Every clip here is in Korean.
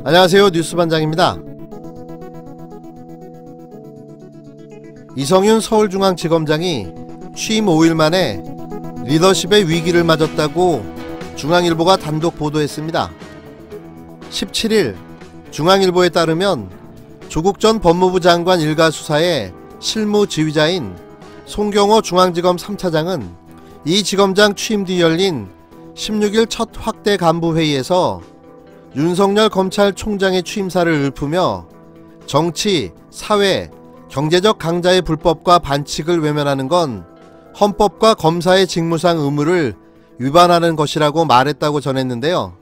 안녕하세요, 뉴스반장입니다. 이성윤 서울중앙지검장이 취임 5일 만에 리더십의 위기를 맞았다고 중앙일보가 단독 보도했습니다. 17일 중앙일보에 따르면 조국 전 법무부 장관 일가 수사의 실무지휘자인 송경호 중앙지검 3차장은 이 지검장 취임 뒤 열린 16일 첫 확대 간부회의에서 윤석열 검찰총장의 취임사를 읊으며 정치, 사회, 경제적 강자의 불법과 반칙을 외면하는 건 헌법과 검사의 직무상 의무를 위반하는 것이라고 말했다고 전했는데요.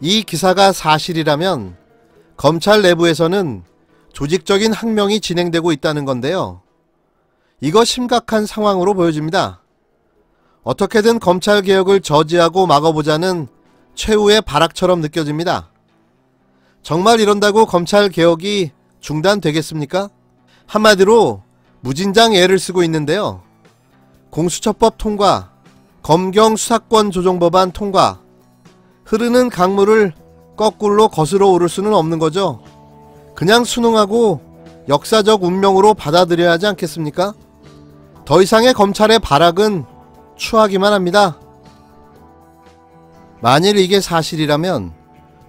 이 기사가 사실이라면 검찰 내부에서는 조직적인 학명이 진행되고 있다는 건데요. 이거 심각한 상황으로 보여집니다. 어떻게든 검찰개혁을 저지하고 막아보자는 최후의 발악처럼 느껴집니다. 정말 이런다고 검찰개혁이 중단되겠습니까? 한마디로 무진장 애를 쓰고 있는데요. 공수처법 통과, 검경 수사권 조정법안 통과, 흐르는 강물을 거꾸로 거슬러 오를 수는 없는 거죠. 그냥 순응하고 역사적 운명으로 받아들여야 하지 않겠습니까? 더 이상의 검찰의 발악은 추하기만 합니다. 만일 이게 사실이라면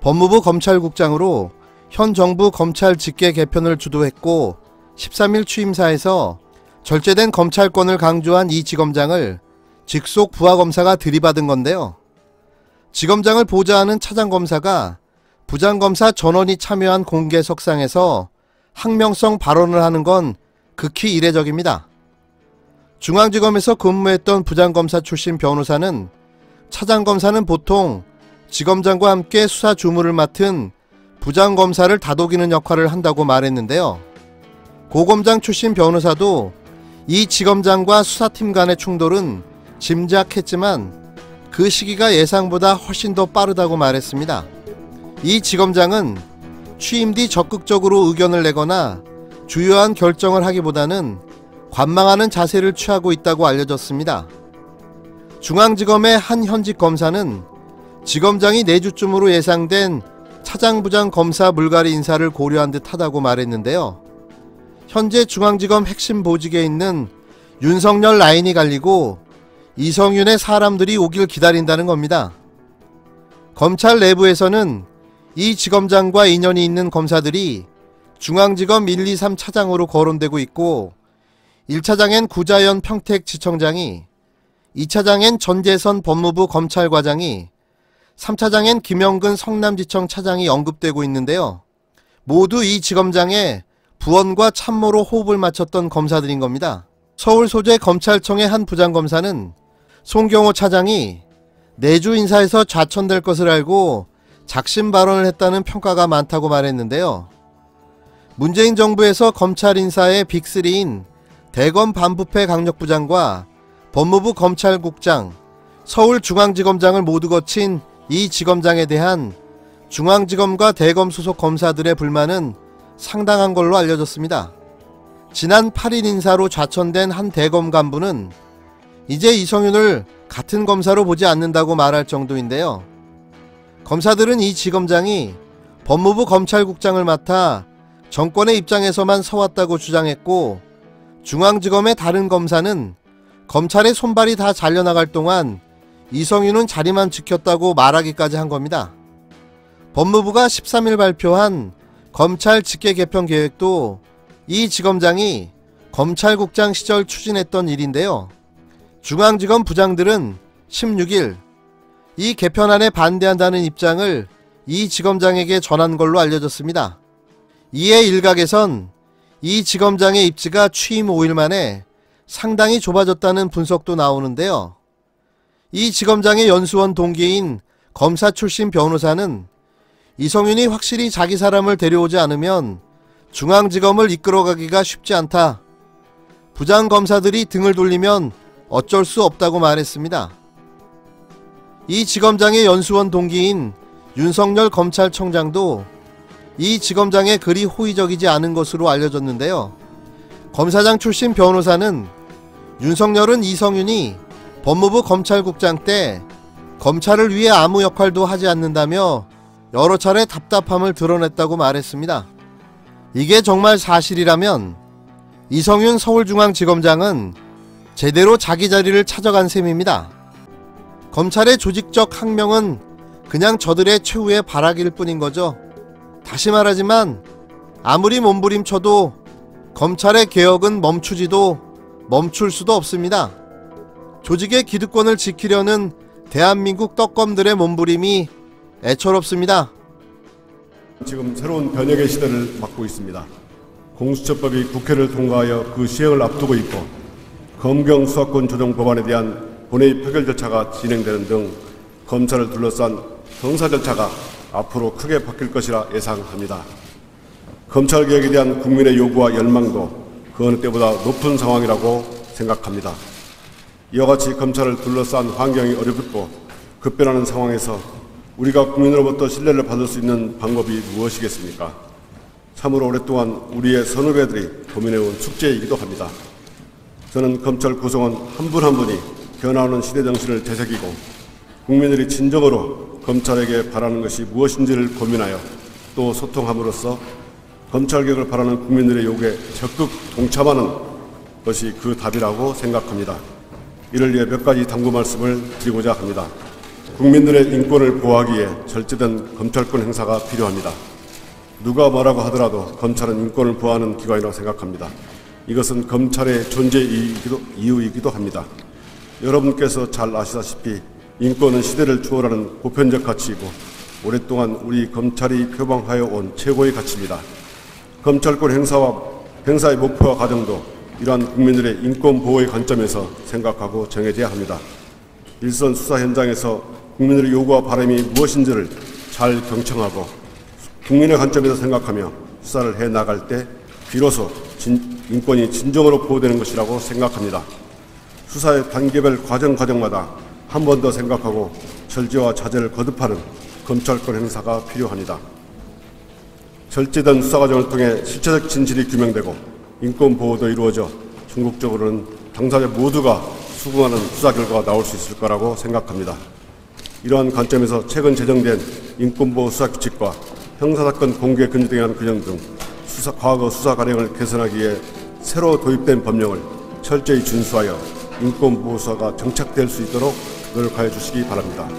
법무부 검찰국장으로 현 정부 검찰 직계 개편을 주도했고 13일 취임사에서 절제된 검찰권을 강조한 이 지검장을 직속 부하검사가 들이받은 건데요. 지검장을 보좌하는 차장검사가 부장검사 전원이 참여한 공개석상에서 항명성 발언을 하는 건 극히 이례적입니다. 중앙지검에서 근무했던 부장검사 출신 변호사는 차장검사는 보통 지검장과 함께 수사 주무를 맡은 부장검사를 다독이는 역할을 한다고 말했는데요. 고검장 출신 변호사도 이 지검장과 수사팀 간의 충돌은 짐작했지만 그 시기가 예상보다 훨씬 더 빠르다고 말했습니다. 이 지검장은 취임 뒤 적극적으로 의견을 내거나 주요한 결정을 하기보다는 관망하는 자세를 취하고 있다고 알려졌습니다. 중앙지검의 한 현직 검사는 지검장이 내주쯤으로 예상된 차장부장 검사 물갈이 인사를 고려한 듯 하다고 말했는데요. 현재 중앙지검 핵심 보직에 있는 윤석열 라인이 갈리고 이성윤의 사람들이 오길 기다린다는 겁니다. 검찰 내부에서는 이 지검장과 인연이 있는 검사들이 중앙지검 1, 2, 3 차장으로 거론되고 있고 1차장엔 구자연 평택지청장이, 2차장엔 전재선 법무부 검찰과장이, 3차장엔 김영근 성남지청 차장이 언급되고 있는데요. 모두 이 지검장의 부원과 참모로 호흡을 맞췄던 검사들인 겁니다. 서울 소재 검찰청의 한 부장검사는 송경호 차장이 내주 인사에서 좌천될 것을 알고 작심 발언을 했다는 평가가 많다고 말했는데요. 문재인 정부에서 검찰 인사의 빅3인 대검 반부패 강력부장과 법무부 검찰국장, 서울중앙지검장을 모두 거친 이 지검장에 대한 중앙지검과 대검 소속 검사들의 불만은 상당한 걸로 알려졌습니다. 지난 8일 인사로 좌천된 한 대검 간부는 이제 이성윤을 같은 검사로 보지 않는다고 말할 정도인데요. 검사들은 이 지검장이 법무부 검찰국장을 맡아 정권의 입장에서만 서왔다고 주장했고 중앙지검의 다른 검사는 검찰의 손발이 다 잘려나갈 동안 이성윤은 자리만 지켰다고 말하기까지 한 겁니다. 법무부가 13일 발표한 검찰 직계 개편 계획도 이 지검장이 검찰국장 시절 추진했던 일인데요. 중앙지검 부장들은 16일 이 개편안에 반대한다는 입장을 이 지검장에게 전한 걸로 알려졌습니다. 이에 일각에선 이 지검장의 입지가 취임 5일 만에 상당히 좁아졌다는 분석도 나오는데요. 이 지검장의 연수원 동기인 검사 출신 변호사는 이성윤이 확실히 자기 사람을 데려오지 않으면 중앙지검을 이끌어가기가 쉽지 않다. 부장검사들이 등을 돌리면 어쩔 수 없다고 말했습니다. 이 지검장의 연수원 동기인 윤석열 검찰총장도 이 지검장의 글이 호의적이지 않은 것으로 알려졌는데요. 검사장 출신 변호사는 윤석열은 이성윤이 법무부 검찰국장 때 검찰을 위해 아무 역할도 하지 않는다며 여러 차례 답답함을 드러냈다고 말했습니다. 이게 정말 사실이라면 이성윤 서울중앙지검장은 제대로 자기 자리를 찾아간 셈입니다. 검찰의 조직적 항명은 그냥 저들의 최후의 발악일 뿐인 거죠. 다시 말하지만 아무리 몸부림쳐도 검찰의 개혁은 멈추지도 멈출 수도 없습니다. 조직의 기득권을 지키려는 대한민국 떡검들의 몸부림이 애처롭습니다. 지금 새로운 변혁의 시대를 맞고 있습니다. 공수처법이 국회를 통과하여 그 시행을 앞두고 있고 검경 수사권 조정 법안에 대한 본회의 표결 절차가 진행되는 등 검찰을 둘러싼 형사 절차가 앞으로 크게 바뀔 것이라 예상합니다. 검찰개혁에 대한 국민의 요구와 열망도 그 어느 때보다 높은 상황이라고 생각합니다. 이와 같이 검찰을 둘러싼 환경이 어렵고 급변하는 상황에서 우리가 국민으로부터 신뢰를 받을 수 있는 방법이 무엇이겠습니까? 참으로 오랫동안 우리의 선후배들이 고민해온 숙제이기도 합니다. 저는 검찰 구성원 한 분 한 분이 변화하는 시대 정신을 되새기고 국민들이 진정으로 검찰에게 바라는 것이 무엇인지를 고민하여 또 소통함으로써 검찰개혁을 바라는 국민들의 요구에 적극 동참하는 것이 그 답이라고 생각합니다. 이를 위해 몇 가지 당부 말씀을 드리고자 합니다. 국민들의 인권을 보호하기에 절제된 검찰권 행사가 필요합니다. 누가 뭐라고 하더라도 검찰은 인권을 보호하는 기관이라고 생각합니다. 이것은 검찰의 존재 이유이기도 합니다. 여러분께서 잘 아시다시피 인권은 시대를 초월하는 보편적 가치이고 오랫동안 우리 검찰이 표방하여 온 최고의 가치입니다. 검찰권 행사의 목표와 과정도 이러한 국민들의 인권 보호의 관점에서 생각하고 정해져야 합니다. 일선 수사 현장에서 국민들의 요구와 바람이 무엇인지를 잘 경청하고 국민의 관점에서 생각하며 수사를 해나갈 때 비로소 인권이 진정으로 보호되는 것이라고 생각합니다. 수사의 단계별 과정마다 한 번 더 생각하고 절제와 자제를 거듭하는 검찰권 행사가 필요합니다. 절제된 수사 과정을 통해 실체적 진실이 규명되고 인권 보호도 이루어져 궁극적으로는 당사자 모두가 수긍하는 수사 결과가 나올 수 있을 거라고 생각합니다. 이러한 관점에서 최근 제정된 인권보호 수사규칙과 형사사건 공개 금지 등에 관한 규정 등 과거 수사 관행을 개선하기 위해 새로 도입된 법령을 철저히 준수하여 인권보호 수사가 정착될 수 있도록 노력하여 주시기 바랍니다.